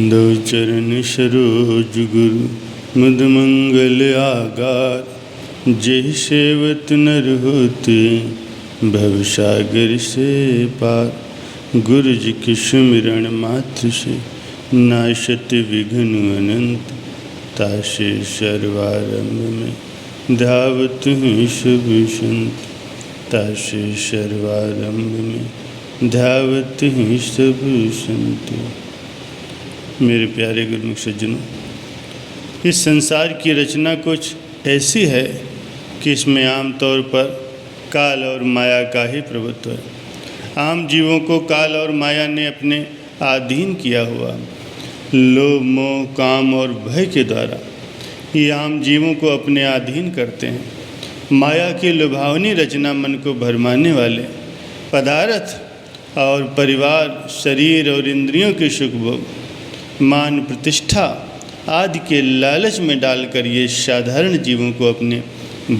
दो चरण सरोज गुरु मुद मंगल आगार। जय सेवत नर होते भव सागर से पार। गुरु जी के सुमिरण मात्र से नाशत विघ्न अनंत। तासे सर्वारंभ में धावत हैं सब संत। तासे सर्वारंभ में धावत हैं सब संत। मेरे प्यारे गुरुमुख सज्जनों, इस संसार की रचना कुछ ऐसी है कि इसमें आम तौर पर काल और माया का ही प्रभुत्व है। आम जीवों को काल और माया ने अपने अधीन किया हुआ। लोभ, मोह, काम और भय के द्वारा ये आम जीवों को अपने अधीन करते हैं। माया की लुभावनी रचना मन को भरमाने वाले पदार्थ और परिवार, शरीर और इंद्रियों के सुख भोग, मान प्रतिष्ठा आदि के लालच में डालकर ये साधारण जीवों को अपने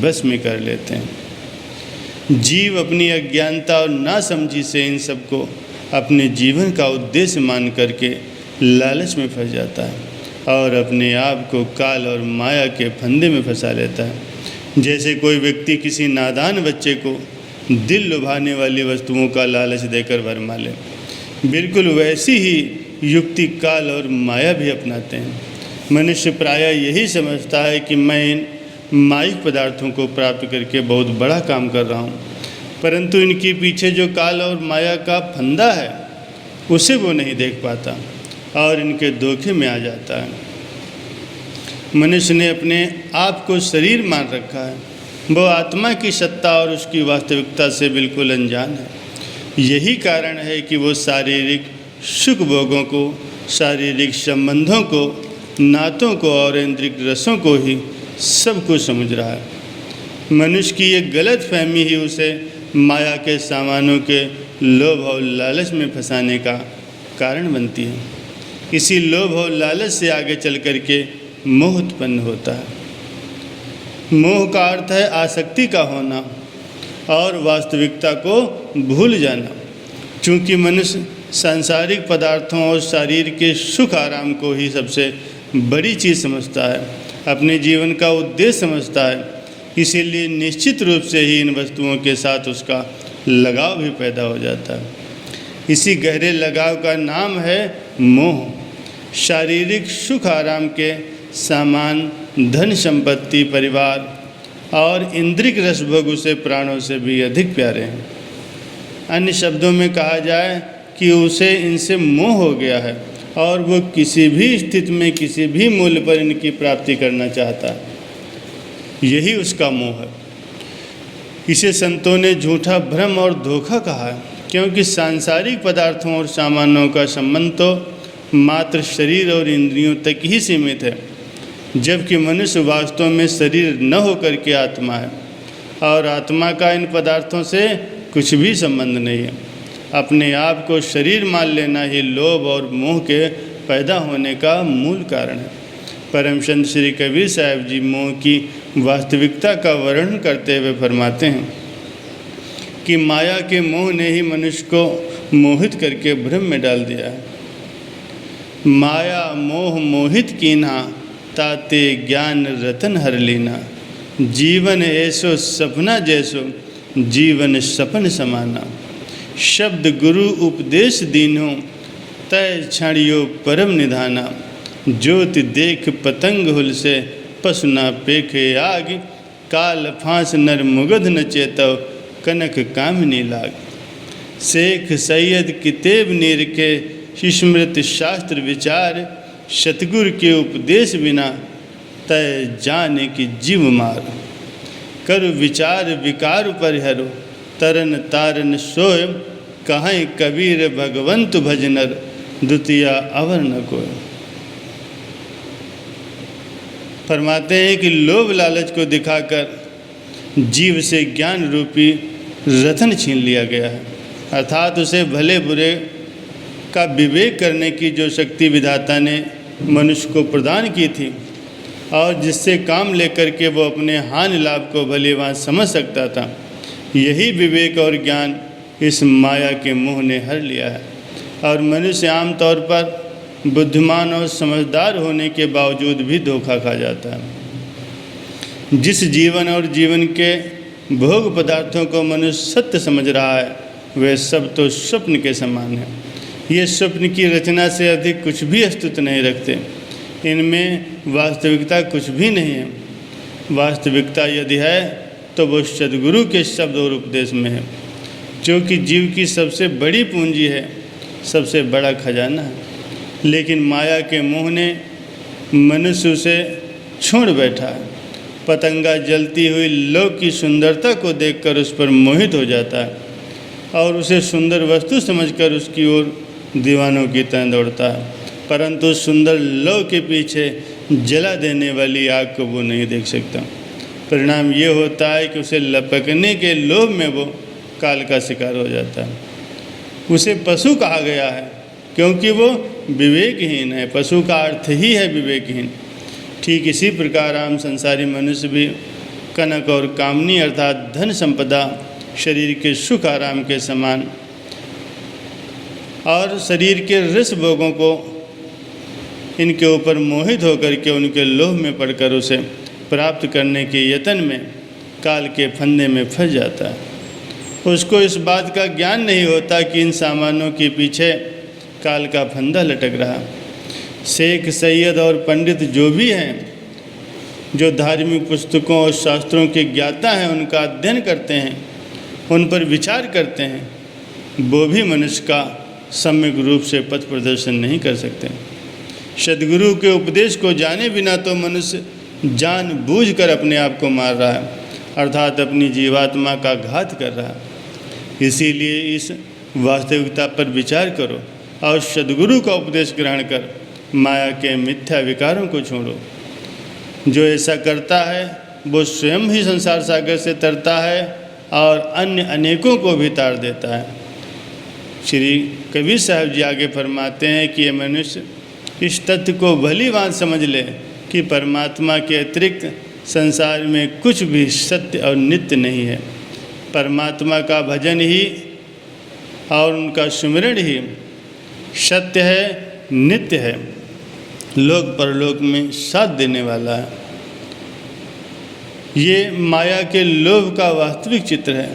बस में कर लेते हैं। जीव अपनी अज्ञानता और नासमझी से इन सबको अपने जीवन का उद्देश्य मान करके लालच में फंस जाता है और अपने आप को काल और माया के फंदे में फंसा लेता है। जैसे कोई व्यक्ति किसी नादान बच्चे को दिल लुभाने वाली वस्तुओं का लालच देकर भरमा ले, बिल्कुल वैसी ही युक्ति काल और माया भी अपनाते हैं। मनुष्य प्रायः यही समझता है कि मैं इन माइक पदार्थों को प्राप्त करके बहुत बड़ा काम कर रहा हूँ, परंतु इनके पीछे जो काल और माया का फंदा है उसे वो नहीं देख पाता और इनके धोखे में आ जाता है। मनुष्य ने अपने आप को शरीर मान रखा है। वो आत्मा की सत्ता और उसकी वास्तविकता से बिल्कुल अनजान है। यही कारण है कि वो शारीरिक सुख भोगों को, शारीरिक संबंधों को, नातों को और इंद्रिय रसों को ही सब कुछ समझ रहा है। मनुष्य की ये गलत फहमी ही उसे माया के सामानों के लोभ और लालच में फंसाने का कारण बनती है। इसी लोभ और लालच से आगे चल कर के मोह उत्पन्न होता है। मोह का अर्थ है आसक्ति का होना और वास्तविकता को भूल जाना। चूँकि मनुष्य सांसारिक पदार्थों और शरीर के सुख आराम को ही सबसे बड़ी चीज़ समझता है, अपने जीवन का उद्देश्य समझता है, इसीलिए निश्चित रूप से ही इन वस्तुओं के साथ उसका लगाव भी पैदा हो जाता है। इसी गहरे लगाव का नाम है मोह। शारीरिक सुख आराम के सामान, धन संपत्ति, परिवार और इंद्रिय रस भोग उसे प्राणों से भी अधिक प्यारे हैं। अन्य शब्दों में कहा जाए कि उसे इनसे मोह हो गया है और वो किसी भी स्थिति में, किसी भी मूल्य पर इनकी प्राप्ति करना चाहता है। यही उसका मोह है। इसे संतों ने झूठा भ्रम और धोखा कहा है, क्योंकि सांसारिक पदार्थों और सामानों का संबंध तो मात्र शरीर और इंद्रियों तक ही सीमित है, जबकि मनुष्य वास्तव में शरीर न होकर के आत्मा है और आत्मा का इन पदार्थों से कुछ भी संबंध नहीं है। अपने आप को शरीर मान लेना ही लोभ और मोह के पैदा होने का मूल कारण है। परम संत श्री कबीर साहब जी मोह की वास्तविकता का वर्णन करते हुए फरमाते हैं कि माया के मोह ने ही मनुष्य को मोहित करके भ्रम में डाल दिया है। माया मोह मोहित कीन्हा, ताते ज्ञान रतन हर लीना। जीवन ऐसो सपना जैसो, जीवन सपन समाना। शब्द गुरु उपदेश दीन्हो, तय क्षणियो परम निधाना। ज्योति देख पतंग हुल से, पसुना पेखे आग। काल फांस नर मुगध न चेतव, कनक कामिनी लाग। शेख सैयद कितेब नीर के, स्मृत शास्त्र विचार। सतगुरु के उपदेश बिना, तय जाने की जीव मार। कर विचार विकार परिहरो, तरन तारन सोय। कहें कबीर भगवंत भजनर, द्वितीया अवर न कोय। फरमाते हैं कि लोभ लालच को दिखाकर जीव से ज्ञान रूपी रतन छीन लिया गया है, अर्थात उसे भले बुरे का विवेक करने की जो शक्ति विधाता ने मनुष्य को प्रदान की थी और जिससे काम लेकर के वो अपने हानि लाभ को भली भांति समझ सकता था, यही विवेक और ज्ञान इस माया के मोह ने हर लिया है। और मनुष्य आमतौर पर बुद्धिमान और समझदार होने के बावजूद भी धोखा खा जाता है। जिस जीवन और जीवन के भोग पदार्थों को मनुष्य सत्य समझ रहा है, वे सब तो स्वप्न के समान है। ये स्वप्न की रचना से अधिक कुछ भी अस्तित्व नहीं रखते। इनमें वास्तविकता कुछ भी नहीं है। वास्तविकता यदि है तो वो सद्गुरु के शब्द और उपदेश में है, जो कि जीव की सबसे बड़ी पूंजी है, सबसे बड़ा खजाना है। लेकिन माया के मोह ने मनुष्य उसे छोड़ बैठा है। पतंगा जलती हुई लौ की सुंदरता को देखकर उस पर मोहित हो जाता है और उसे सुंदर वस्तु समझकर उसकी ओर दीवानों की तरह दौड़ता है, परंतु सुंदर लौ के पीछे जला देने वाली आग को वो नहीं देख सकता। परिणाम ये होता है कि उसे लपकने के लोभ में वो काल का शिकार हो जाता है। उसे पशु कहा गया है क्योंकि वो विवेकहीन है। पशु का अर्थ ही है विवेकहीन। ठीक इसी प्रकार आम संसारी मनुष्य भी कनक और कामनी अर्थात धन संपदा, शरीर के सुख आराम के समान और शरीर के रस भोगों को इनके ऊपर मोहित होकर के उनके लोभ में पड़कर उसे प्राप्त करने के यत्न में काल के फंदे में फंस जाता है। उसको इस बात का ज्ञान नहीं होता कि इन सामानों के पीछे काल का फंदा लटक रहा। शेख, सैयद और पंडित जो भी हैं, जो धार्मिक पुस्तकों और शास्त्रों के ज्ञाता हैं, उनका अध्ययन करते हैं, उन पर विचार करते हैं, वो भी मनुष्य का सम्यक रूप से पथ प्रदर्शन नहीं कर सकते। सद्गुरु के उपदेश को जाने बिना तो मनुष्य जानबूझकर अपने आप को मार रहा है, अर्थात अपनी जीवात्मा का घात कर रहा है। इसीलिए इस वास्तविकता पर विचार करो और सद्गुरु का उपदेश ग्रहण कर माया के मिथ्या विकारों को छोड़ो। जो ऐसा करता है वो स्वयं ही संसार सागर से तरता है और अन्य अनेकों को भी तार देता है। श्री कबीर साहब जी आगे फरमाते हैं कि ये मनुष्य इस तथ्य को भली बात समझ ले कि परमात्मा के अतिरिक्त संसार में कुछ भी सत्य और नित्य नहीं है। परमात्मा का भजन ही और उनका सुमिरन ही सत्य है, नित्य है, लोक परलोक में साथ देने वाला है। ये माया के लोभ का वास्तविक चित्र है,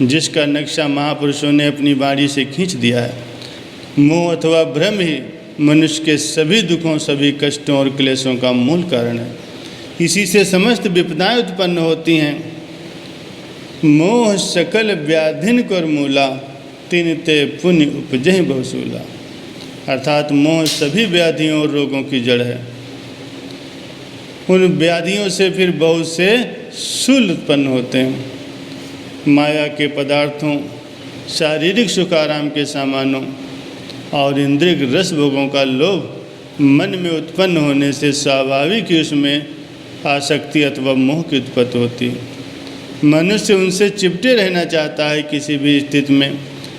जिसका नक्शा महापुरुषों ने अपनी वाणी से खींच दिया है। मोह अथवा भ्रम ही मनुष्य के सभी दुखों, सभी कष्टों और क्लेशों का मूल कारण है। इसी से समस्त विपदाएं उत्पन्न होती हैं। मोह सकल व्याधिन कर मूला, तिन ते पुण्य उपजहि बहुसूला। अर्थात मोह सभी व्याधियों और रोगों की जड़ है। उन व्याधियों से फिर बहुत से शूल उत्पन्न होते हैं। माया के पदार्थों, शारीरिक सुख आराम के सामानों और इंद्रिय रस भोगों का लोभ मन में उत्पन्न होने से स्वाभाविक ही उसमें आसक्ति अथवा मोह की उत्पत्ति होती है। मनुष्य उनसे चिपटे रहना चाहता है किसी भी स्थिति में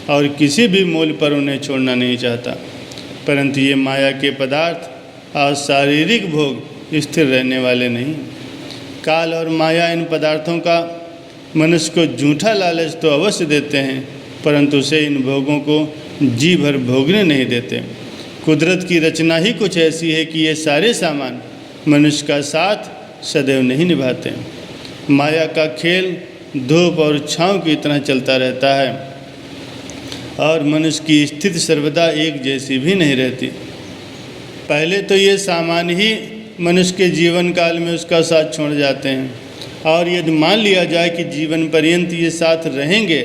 और किसी भी मूल्य पर उन्हें छोड़ना नहीं चाहता। परंतु ये माया के पदार्थ और शारीरिक भोग स्थिर रहने वाले नहीं। काल और माया इन पदार्थों का मनुष्य को झूठा लालच तो अवश्य देते हैं, परंतु उसे इन भोगों को जी भर भोगने नहीं देते। कुदरत की रचना ही कुछ ऐसी है कि ये सारे सामान मनुष्य का साथ सदैव नहीं निभाते। माया का खेल धूप और छाँव की तरह चलता रहता है और मनुष्य की स्थिति सर्वदा एक जैसी भी नहीं रहती। पहले तो ये सामान ही मनुष्य के जीवन काल में उसका साथ छोड़ जाते हैं, और यदि मान लिया जाए कि जीवन पर्यंत ये साथ रहेंगे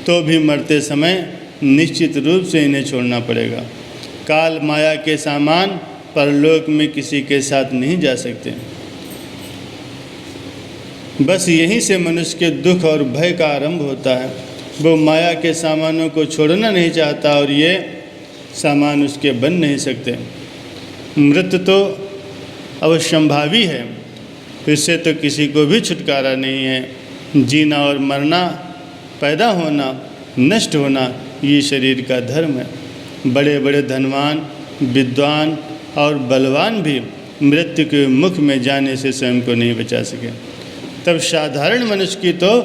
तो भी मरते समय निश्चित रूप से इन्हें छोड़ना पड़ेगा। काल माया के सामान परलोक में किसी के साथ नहीं जा सकते। बस यहीं से मनुष्य के दुख और भय का आरंभ होता है। वो माया के सामानों को छोड़ना नहीं चाहता और ये सामान उसके बन नहीं सकते। मृत्यु तो अवश्यंभावी है, इससे तो किसी को भी छुटकारा नहीं है। जीना और मरना, पैदा होना, नष्ट होना, ये शरीर का धर्म है। बड़े बड़े धनवान, विद्वान और बलवान भी मृत्यु के मुख में जाने से स्वयं को नहीं बचा सके, तब साधारण मनुष्य की तो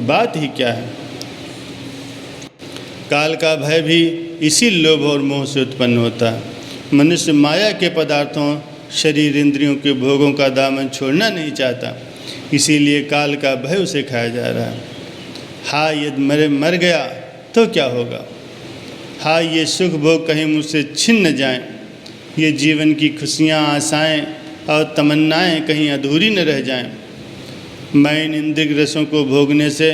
बात ही क्या है। काल का भय भी इसी लोभ और मोह से उत्पन्न होता है। मनुष्य माया के पदार्थों, शरीर इंद्रियों के भोगों का दामन छोड़ना नहीं चाहता, इसीलिए काल का भय उसे खाया जा रहा है। हाँ, यदि मर गया तो क्या होगा? हाँ, ये सुख भोग कहीं मुझसे छिन न जाएं, ये जीवन की खुशियाँ, आशाएं और तमन्नाएं कहीं अधूरी न रह जाएं। मैं इन इंद्रिय रसों को भोगने से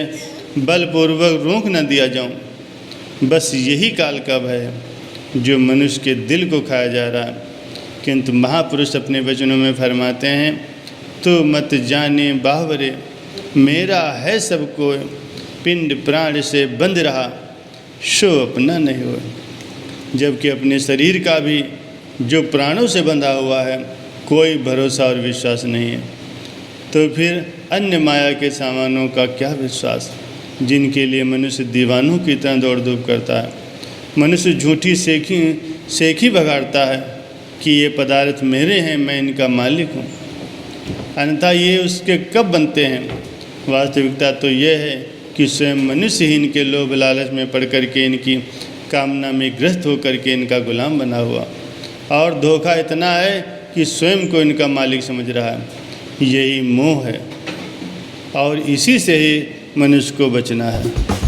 बलपूर्वक रोक न दिया जाऊं। बस यही काल का भय है जो मनुष्य के दिल को खाया जा रहा है। किंतु महापुरुष अपने वचनों में फरमाते हैं, तो मत जाने बावरे, मेरा है सब कोई, पिंड प्राण से बंध रहा, शो अपना नहीं हो। जबकि अपने शरीर का भी जो प्राणों से बंधा हुआ है कोई भरोसा और विश्वास नहीं है, तो फिर अन्य माया के सामानों का क्या विश्वास, जिनके लिए मनुष्य दीवानों की तरह दौड़ धूप करता है। मनुष्य झूठी सेखी बघाड़ता है कि ये पदार्थ मेरे हैं, मैं इनका मालिक हूँ, अन्यथा ये उसके कब बनते हैं। वास्तविकता तो यह है कि स्वयं मनुष्य ही इनके लोभ लालच में पड़ कर के, इनकी कामना में ग्रस्त होकर के इनका गुलाम बना हुआ, और धोखा इतना है कि स्वयं को इनका मालिक समझ रहा है। यही मोह है और इसी से ही मनुष्य को बचना है।